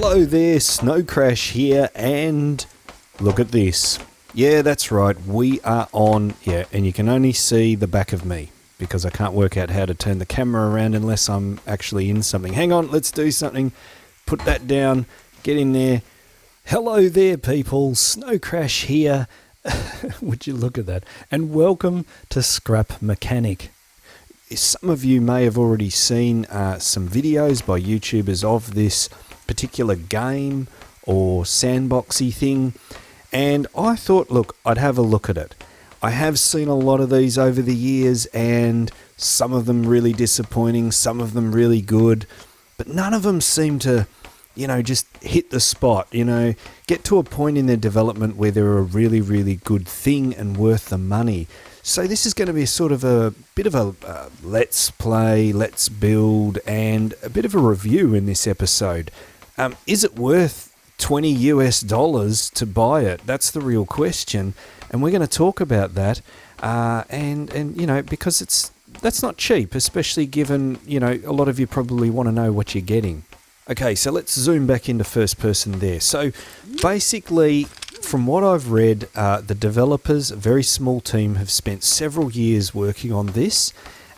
Hello there, Snow Crash here, and look at this. Yeah, that's right, we are on, and you can only see the back of me because I can't work out how to turn the camera around unless I'm actually in something. Hang on, let's do something. Put that down, get in there. Hello there, people, Snow Crash here. Would you look at that? And welcome to Scrap Mechanic. Some of you may have already seen some videos by YouTubers of this particular game or sandboxy thing, and I thought, look, I'd have a look at it. I have seen a lot of these over the years, and some of them really disappointing, some of them really good, but none of them seem to, just hit the spot, get to a point in their development where they're a really, really good thing and worth the money. So this is going to be sort of a bit of a let's play, let's build, and a bit of a review in this episode. Is it worth $20 to buy it? That's the real question, and we're going to talk about that. And because that's not cheap, especially given a lot of you probably want to know what you're getting. Okay, so let's zoom back into first person there. So basically, from what I've read, the developers, a very small team, have spent several years working on this,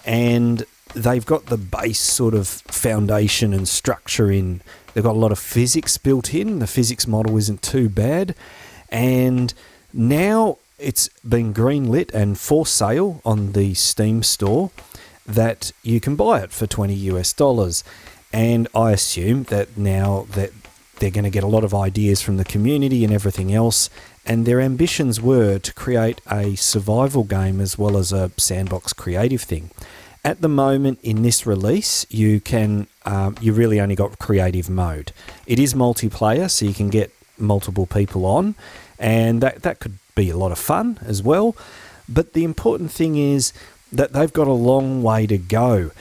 and they've got the base sort of foundation and structure in. They've got a lot of physics built in. The physics model isn't too bad, and now it's been greenlit and for sale on the Steam store that you can buy it for $20. And I assume that now that they're going to get a lot of ideas from the community and everything else, and their ambitions were to create a survival game as well as a sandbox creative thing. At the moment in this release, you really only got creative mode. It is multiplayer, so you can get multiple people on, and that could be a lot of fun as well. But the important thing is that they've got a long way to go.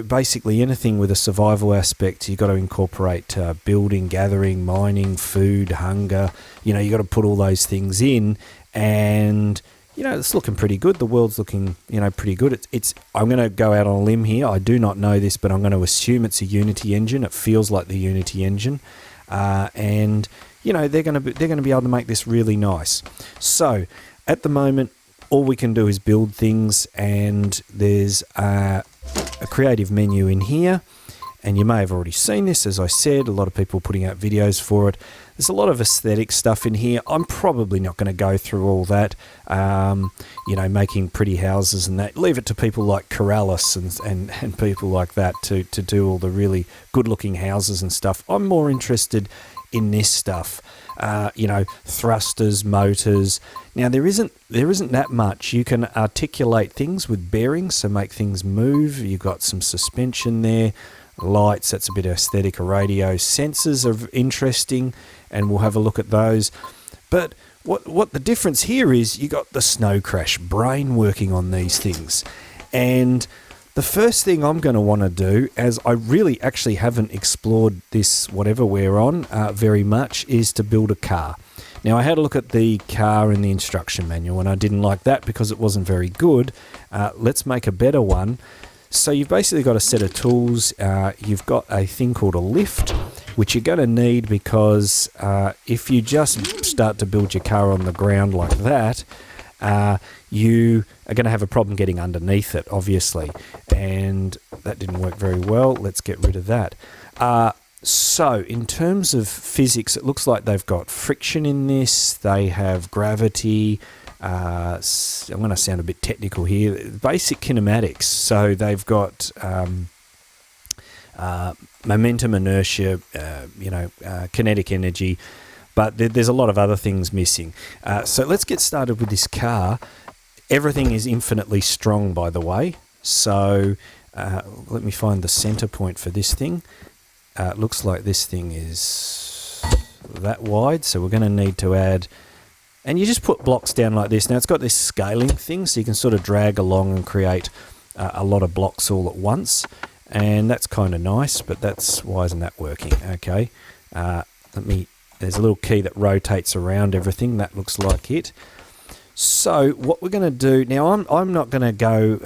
Basically anything with a survival aspect, you've got to incorporate building, gathering, mining, food, hunger. You've got to put all those things in, and it's looking pretty good. The world's looking, pretty good. I'm going to go out on a limb here. I do not know this, but I'm going to assume it's a Unity engine. It feels like the Unity engine, and they're going to be able to make this really nice. So at the moment, all we can do is build things, and there's a creative menu in here, and you may have already seen this. As I said, a lot of people putting out videos for it. There's a lot of aesthetic stuff in here. I'm probably not going to go through all that, making pretty houses and that. Leave it to people like Corrales and people like that to do all the really good-looking houses and stuff. I'm more interested in this stuff. Thrusters, motors. Now there isn't that much. You can articulate things with bearings, so make things move. You've got some suspension there, lights. That's a bit aesthetic. A radio. Sensors are interesting, and we'll have a look at those. But what the difference here is, you got the Snow Crash brain working on these things, and the first thing I'm going to want to do, as I really actually haven't explored this, whatever we're on, very much, is to build a car. Now, I had a look at the car in the instruction manual, and I didn't like that because it wasn't very good. Let's make a better one. So you've basically got a set of tools. You've got a thing called a lift, which you're going to need because if you just start to build your car on the ground like that, you are going to have a problem getting underneath it, obviously, and that didn't work very well. Let's get rid of that. So in terms of physics, it looks like they've got friction in this. They have gravity. I'm going to sound a bit technical here. Basic kinematics. So they've got momentum, inertia, kinetic energy. But there's a lot of other things missing. So let's get started with this car. Everything is infinitely strong, by the way. So let me find the center point for this thing. It looks like this thing is that wide. So we're going to need to add... And you just put blocks down like this. Now it's got this scaling thing, so you can sort of drag along and create a lot of blocks all at once. And that's kind of nice, but why isn't that working? Okay. There's a little key that rotates around everything. That looks like it. So what we're going to do now, I'm not going to go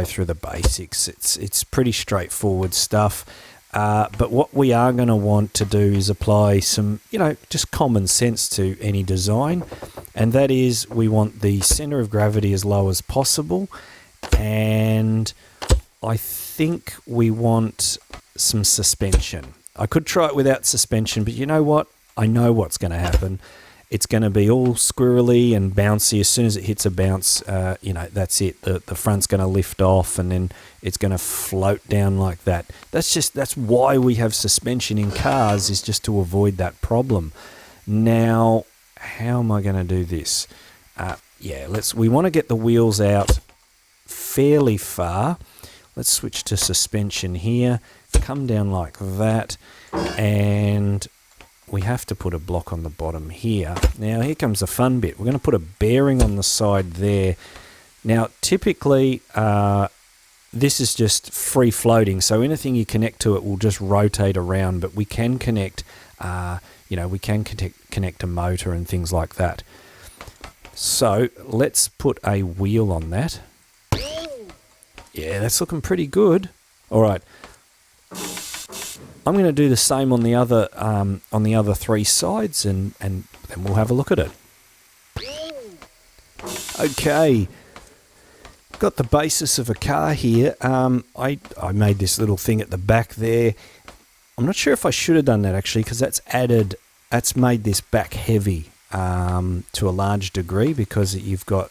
through the basics. It's pretty straightforward stuff. But what we are going to want to do is apply some, just common sense to any design. And that is, we want the center of gravity as low as possible. And I think we want some suspension. I could try it without suspension, but you know what? I know what's going to happen. It's going to be all squirrely and bouncy. As soon as it hits a bounce, that's it. The front's going to lift off and then it's going to float down like that. That's why we have suspension in cars, is just to avoid that problem. Now, how am I going to do this? We want to get the wheels out fairly far. Let's switch to suspension here. Come down like that, and we have to put a block on the bottom here. Now here comes the fun bit. We're going to put a bearing on the side there. Now typically this is just free floating, so anything you connect to it will just rotate around, but we can connect connect a motor and things like that. So let's put a wheel on that. Yeah, that's looking pretty good. All right, I'm going to do the same on the other three sides, and then we'll have a look at it. Okay, got the basis of a car here. I made this little thing at the back there. I'm not sure if I should have done that actually, because that's made this back heavy to a large degree, because you've got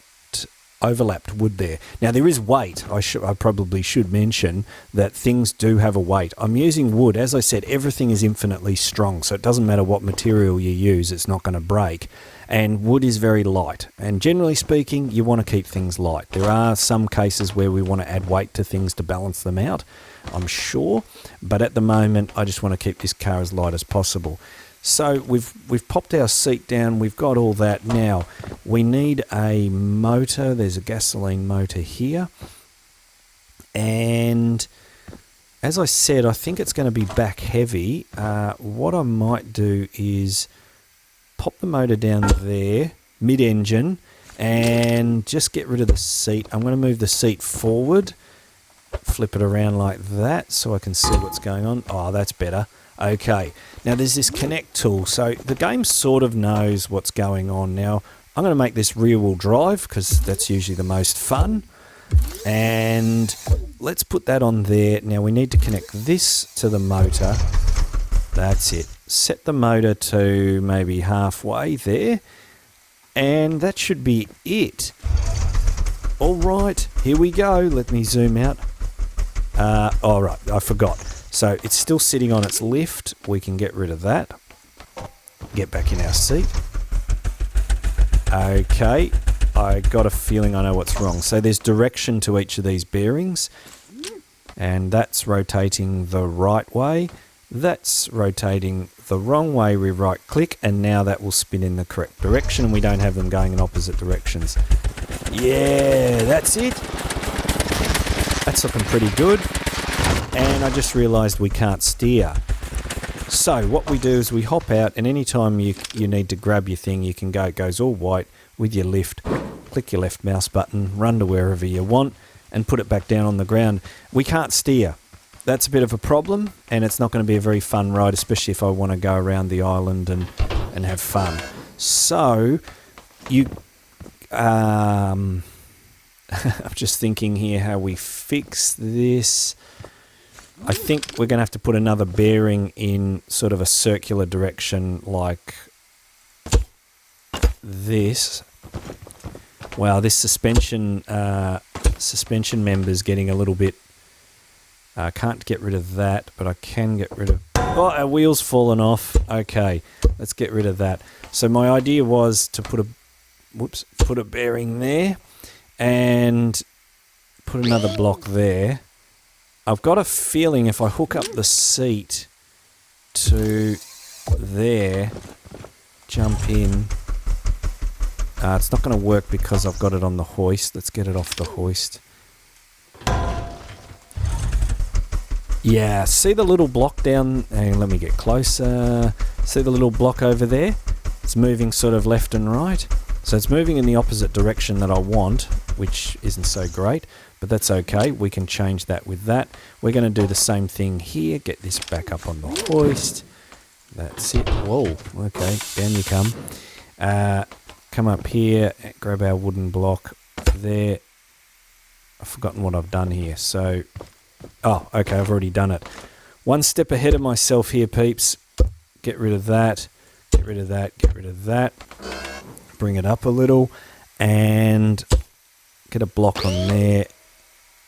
overlapped wood there. Now there is weight. I probably should mention that things do have a weight. I'm using wood. As I said, everything is infinitely strong, so it doesn't matter what material you use, it's not going to break. And wood is very light, and generally speaking, you want to keep things light. There are some cases where we want to add weight to things to balance them out, I'm sure, but at the moment I just want to keep this car as light as possible. So we've popped our seat down, we've got all that. Now we need a motor. There's a gasoline motor here, and as I said, I think it's going to be back heavy. What I might do is pop the motor down there mid-engine and just get rid of the seat. I'm going to move the seat forward, flip it around like that so I can see what's going on. Oh, that's better. Okay, now there's this connect tool, so the game sort of knows what's going on. Now I'm going to make this rear wheel drive because that's usually the most fun, and let's put that on there. Now we need to connect this to the motor. That's it. Set the motor to maybe halfway there, and that should be it. All right, here we go. Let me zoom out. All right, I forgot. So it's still sitting on its lift. We can get rid of that. Get back in our seat. Okay, I got a feeling I know what's wrong. So there's direction to each of these bearings, and that's rotating the right way. That's rotating the wrong way. We right click, and now that will spin in the correct direction. We don't have them going in opposite directions. Yeah, that's it. That's looking pretty good. And I just realised we can't steer. So what we do is we hop out, and anytime you need to grab your thing, you can go. It goes all white with your lift. Click your left mouse button, run to wherever you want, and put it back down on the ground. We can't steer. That's a bit of a problem, and it's not going to be a very fun ride, especially if I want to go around the island and have fun. So I'm just thinking here how we fix this. I think we're going to have to put another bearing in sort of a circular direction like this. Wow, this suspension member's getting a little bit... I can't get rid of that, but I can get rid of... Oh, our wheel's fallen off. Okay, let's get rid of that. So my idea was to put a bearing there and put another block there. I've got a feeling if I hook up the seat to there, jump in, it's not going to work because I've got it on the hoist. Let's get it off the hoist. Yeah, see the little block down, and let me get closer. See the little block over there? It's moving sort of left and right. So it's moving in the opposite direction that I want, which isn't so great, but that's okay. We can change that with that. We're going to do the same thing here. Get this back up on the hoist. That's it. Whoa, okay, down you come. Come up here, grab our wooden block there. I've forgotten what I've done here. So, oh, okay, I've already done it. One step ahead of myself here, peeps. Get rid of that, get rid of that, get rid of that. Bring it up a little and get a block on there.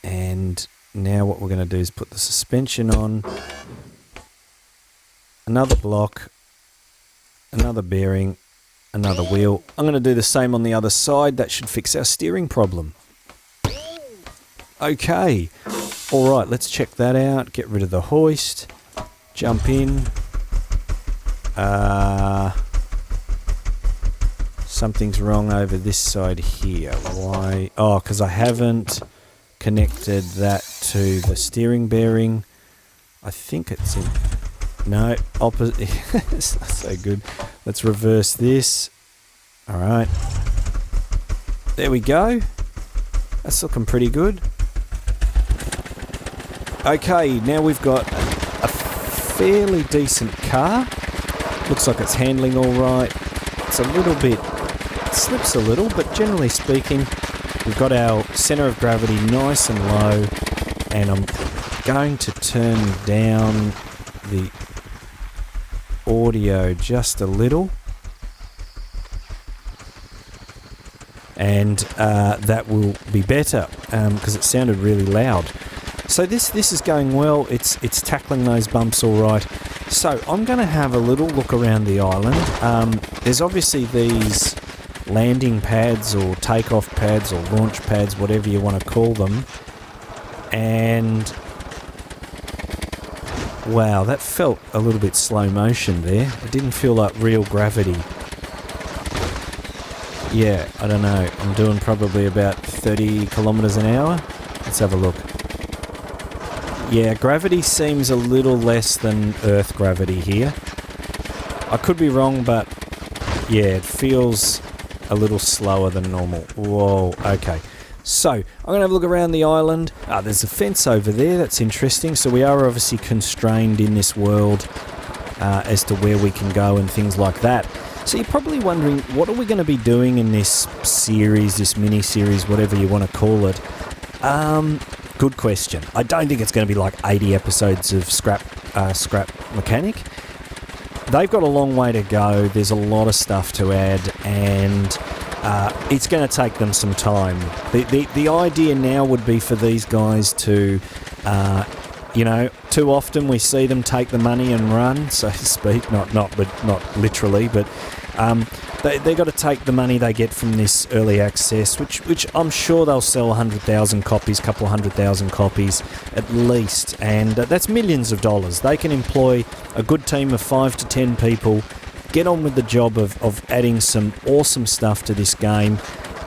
And now what we're going to do is put the suspension on. Another block, another bearing, another wheel. I'm going to do the same on the other side. That should fix our steering problem. Okay. All right, let's check that out. Get rid of the hoist. Jump in. Something's wrong over this side here. Why? Oh, because I haven't connected that to the steering bearing. I think it's in... No, opposite. It's not so good. Let's reverse this. All right. There we go. That's looking pretty good. Okay, now we've got a fairly decent car. Looks like it's handling all right. It's a little bit... It slips a little, but generally speaking, we've got our centre of gravity nice and low. And I'm going to turn down the audio just a little, and that will be better because it sounded really loud. So this is going well. It's tackling those bumps all right. So I'm going to have a little look around the island. There's obviously these landing pads or takeoff pads or launch pads, whatever you want to call them, and wow, that felt a little bit slow motion there. It didn't feel like real gravity. Yeah, I don't know. I'm doing probably about 30 kilometers an hour. Let's have a look. Yeah, gravity seems a little less than Earth gravity here. I could be wrong, but yeah, it feels a little slower than normal. Whoa, okay. So, I'm going to have a look around the island. There's a fence over there. That's interesting. So we are obviously constrained in this world as to where we can go and things like that. So you're probably wondering, what are we going to be doing in this series, this mini-series, whatever you want to call it? Good question. I don't think it's going to be like 80 episodes of Scrap Mechanic. They've got a long way to go. There's a lot of stuff to add, and it's going to take them some time. The idea now would be for these guys to, too often we see them take the money and run, so to speak. Not literally, but they got to take the money they get from this early access, which I'm sure they'll sell 100,000 copies, couple 100,000 copies at least, and that's millions of dollars. They can employ a good team of 5 to 10 people. Get on with the job of adding some awesome stuff to this game.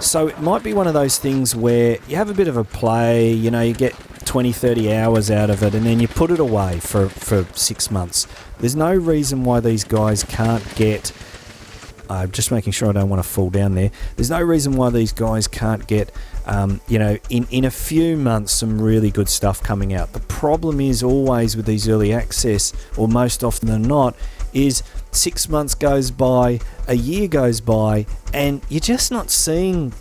So it might be one of those things where you have a bit of a play, you get 20, 30 hours out of it, and then you put it away for 6 months. There's no reason why these guys can't get... just making sure I don't want to fall down there. There's no reason why these guys can't get, in a few months, some really good stuff coming out. The problem is always with these early access, or most often than not, is 6 months goes by, a year goes by, and you're just not seeing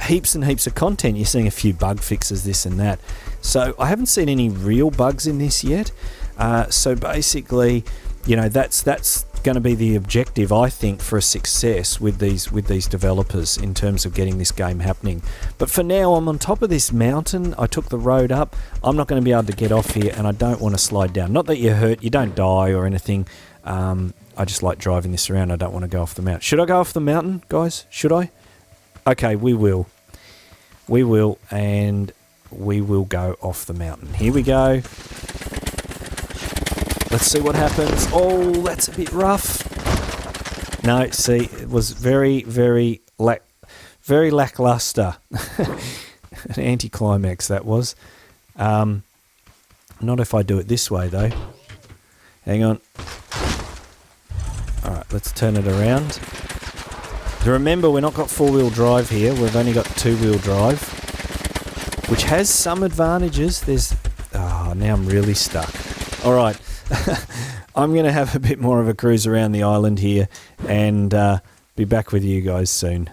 heaps and heaps of content. You're seeing a few bug fixes, this and that. So I haven't seen any real bugs in this yet. So basically, that's going to be the objective, I think, for a success with these developers in terms of getting this game happening. But for now, I'm on top of this mountain. I took the road up. I'm not going to be able to get off here, and I don't want to slide down. Not that you're hurt, you don't die or anything. I just like driving this around. I don't want to go off the mountain. Should I go off the mountain, guys? Should I? Okay, we will. We will, and we will go off the mountain. Here we go. Let's see what happens. Oh, that's a bit rough. No, see, it was very, very lackluster. An anticlimax, that was. Not if I do it this way, though. Hang on. All right, let's turn it around. Remember, we're not got four-wheel drive here. We've only got two-wheel drive. which has some advantages. Now I'm really stuck. All right. I'm going to have a bit more of a cruise around the island here and be back with you guys soon.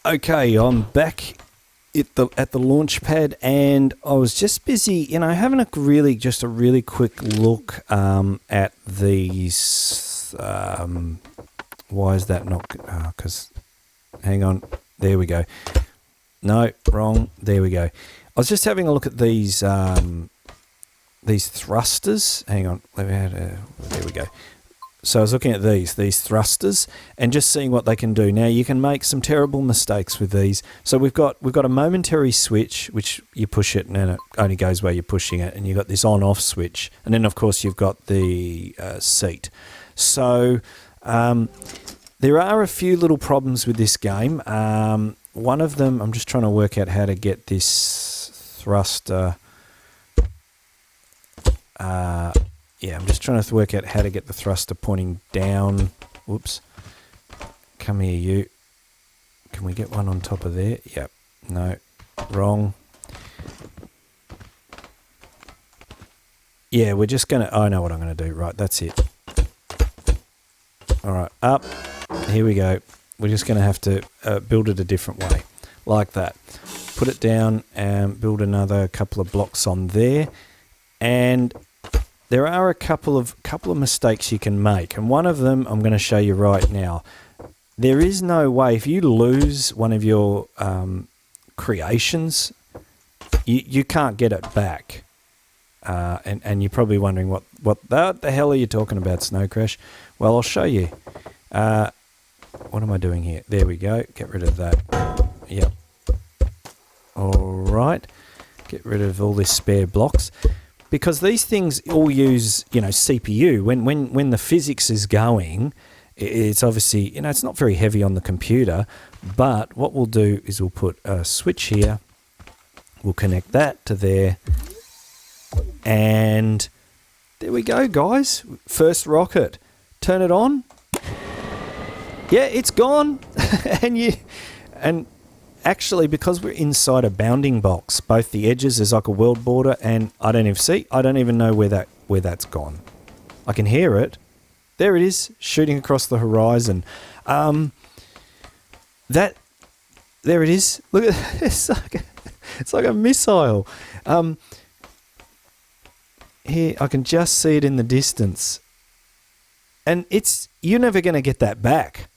Okay, I'm back at the launch pad, and I was just busy, having a really quick look at these. Why is that not? Because, hang on, there we go. No, wrong. There we go. I was just having a look at these thrusters. Hang on, there we go. So I was looking at these thrusters and just seeing what they can do. Now you can make some terrible mistakes with these. So we've got a momentary switch, which you push it and it only goes where you're pushing it, and you've got this on-off switch, and then of course you've got the seat. So there are a few little problems with this game. One of them, I'm just trying to work out how to get this thruster. I'm just trying to work out how to get the thruster pointing down. Whoops. Come here, you. Can we get one on top of there? Yep. No. Wrong. Yeah, we're just going to... I know what I'm going to do. Right, that's it. All right, up. Here we go. We're just going to have to build it a different way. Like that. Put it down and build another couple of blocks on there. And... there are a couple of mistakes you can make, and one of them I'm going to show you right now. There is no way, if you lose one of your creations, you can't get it back. And you're probably wondering what the hell are you talking about, Snow Crash? Well, I'll show you. What am I doing here? There we go. Get rid of that. Yep. All right. Get rid of all these spare blocks. Because these things all use, CPU. When the physics is going, it's obviously, it's not very heavy on the computer. But what we'll do is we'll put a switch here. We'll connect that to there. And there we go, guys. First rocket. Turn it on. Yeah, it's gone. and actually, because we're inside a bounding box, both the edges, there's like a world border, and I don't even know where that's gone. I can hear it. There it is, shooting across the horizon. There it is. Look at it's like a missile. Here, I can just see it in the distance. And you're never going to get that back,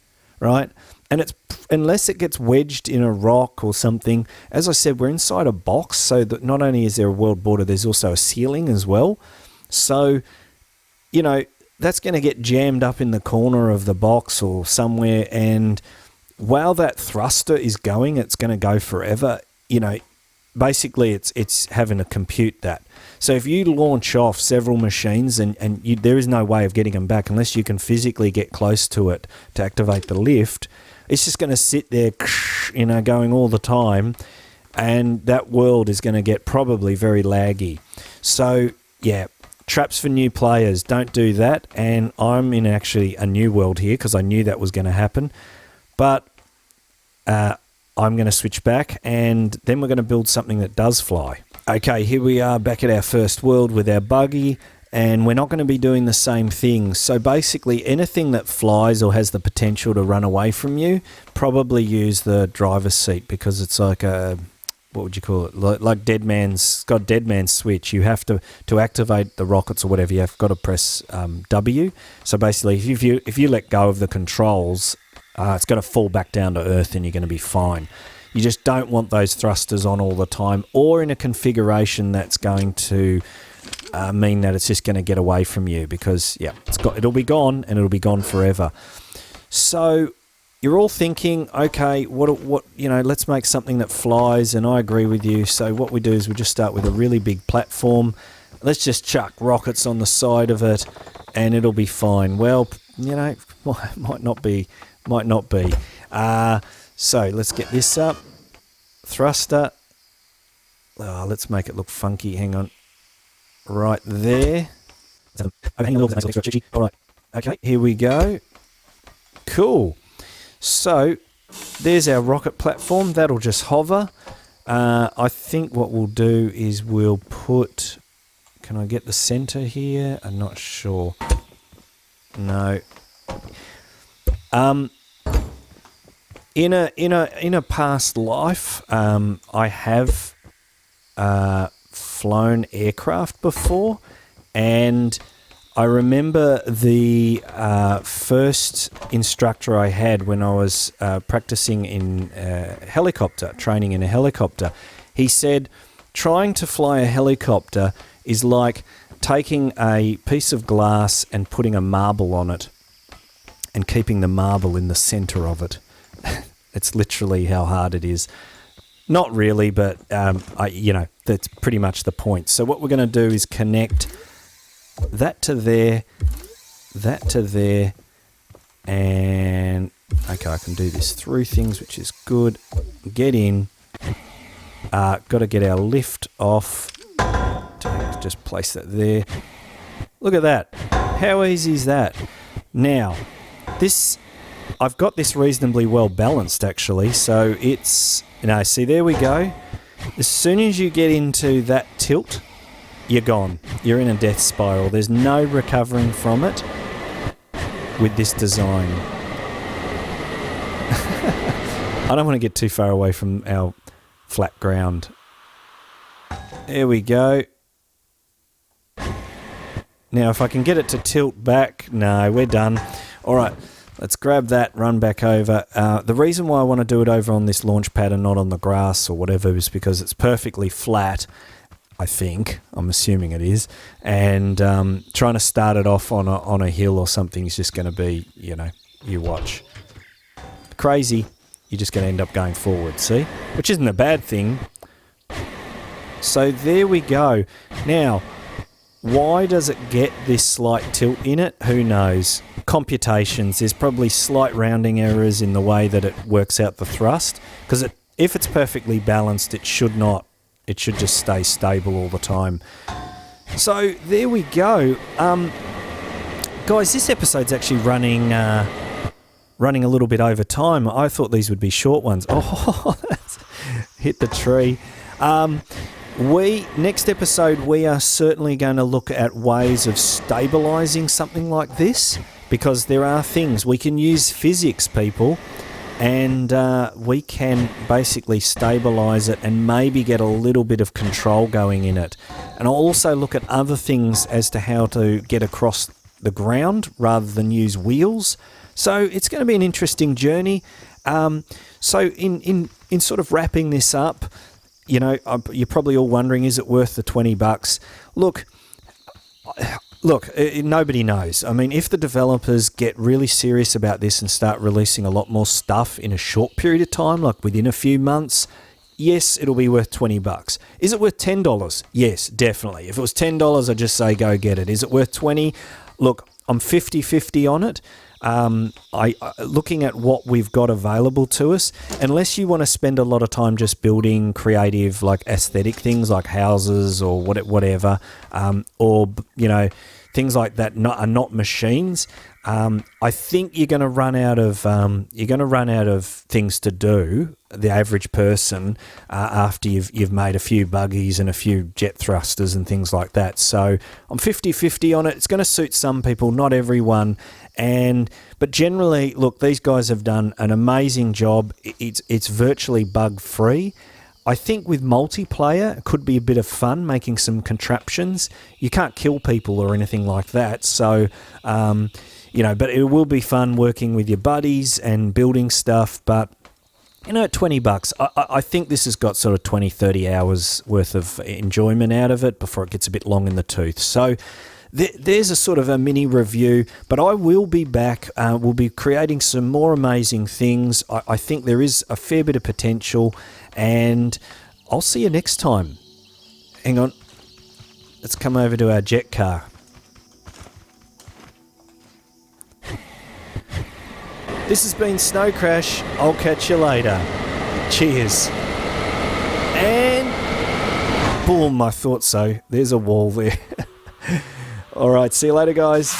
right? And it's unless it gets wedged in a rock or something. As I said, we're inside a box, so that not only is there a world border, there's also a ceiling as well. So, that's going to get jammed up in the corner of the box or somewhere. And while that thruster is going, it's going to go forever. Basically, it's having to compute that. So if you launch off several machines and there is no way of getting them back unless you can physically get close to it to activate the lift. It's just going to sit there, going all the time, and that world is going to get probably very laggy. So, yeah, traps for new players. Don't do that. And I'm in actually a new world here because I knew that was going to happen. But I'm going to switch back, and then we're going to build something that does fly. Okay, here we are back at our first world with our buggy. And we're not going to be doing the same thing. So basically, anything that flies or has the potential to run away from you, probably use the driver's seat because it's like a, what would you call it? Like Dead Man's switch. You have to activate the rockets or whatever. You've got to press W. So basically, if you let go of the controls, it's going to fall back down to earth, and you're going to be fine. You just don't want those thrusters on all the time, or in a configuration that's going to mean that it's just going to get away from you because it'll be gone, and it'll be gone forever. So you're all thinking, okay, what let's make something that flies, and I agree with you. So what we do is we just start with a really big platform. Let's just chuck rockets on the side of it, and it'll be fine. Well, might not be. So let's get this up. Thruster. Oh, let's make it look funky. Hang on. Right there. All right. Okay, here we go. Cool. So there's our rocket platform. That'll just hover. I think what we'll do is we'll put... Can I get the center here? I'm not sure. No. In a past life, I have flown aircraft before, and I remember the first instructor I had when I was practicing in training in a helicopter. He said, trying to fly a helicopter is like taking a piece of glass and putting a marble on it and keeping the marble in the center of it. It's literally how hard it is. Not really, but that's pretty much the point. So what we're going to do is connect that to there, and okay, I can do this through things, which is good. Get in. Got to get our lift off. Just place that there. Look at that. How easy is that? Now, I've got this reasonably well balanced, actually. So it's, see, there we go. As soon as you get into that tilt, you're gone. You're in a death spiral. There's no recovering from it with this design. I don't want to get too far away from our flat ground. There we go. Now, if I can get it to tilt back... No, we're done. All right, let's grab that, run back over. The reason why I want to do it over on this launch pad and not on the grass or whatever is because it's perfectly flat, I think. I'm assuming it is. And trying to start it off on a hill or something is just going to be, you watch. Crazy. You're just going to end up going forward, see? Which isn't a bad thing. So there we go. Now... why does it get this slight tilt in it? Who knows? Computations. There's probably slight rounding errors in the way that it works out the thrust. Because if it's perfectly balanced, it should not. It should just stay stable all the time. So there we go. Guys, this episode's actually running a little bit over time. I thought these would be short ones. Oh, that's hit the tree. Next episode, we are certainly going to look at ways of stabilising something like this, because there are things we can use physics, people, and we can basically stabilise it and maybe get a little bit of control going in it. And I'll also look at other things as to how to get across the ground rather than use wheels. So it's going to be an interesting journey. So in sort of wrapping this up, you're probably all wondering, is it worth the $20? Look, nobody knows. I mean, if the developers get really serious about this and start releasing a lot more stuff in a short period of time, like within a few months, yes, it'll be worth $20. Is it worth $10? Yes, definitely. If it was $10, I'd just say go get it. Is it worth $20? Look, I'm 50-50 on it. Looking at what we've got available to us, unless you want to spend a lot of time just building creative, like aesthetic things like houses or whatever, or things like that are not machines. I think you're going to run out of things to do, the average person, after you've made a few buggies and a few jet thrusters and things like that. So I'm 50-50 on it. It's going to suit some people, not everyone. But generally, look, these guys have done an amazing job. It's virtually bug-free. I think with multiplayer, it could be a bit of fun making some contraptions. You can't kill people or anything like that. So, but it will be fun working with your buddies and building stuff. But, at $20, I think this has got sort of 20, 30 hours worth of enjoyment out of it before it gets a bit long in the tooth. So there's a sort of a mini review, but I will be back. We'll be creating some more amazing things. I think there is a fair bit of potential, and I'll see you next time. Hang on. Let's come over to our jet car. This has been Snow Crash. I'll catch you later. Cheers. And boom, I thought so. There's a wall there. All right, see you later, guys.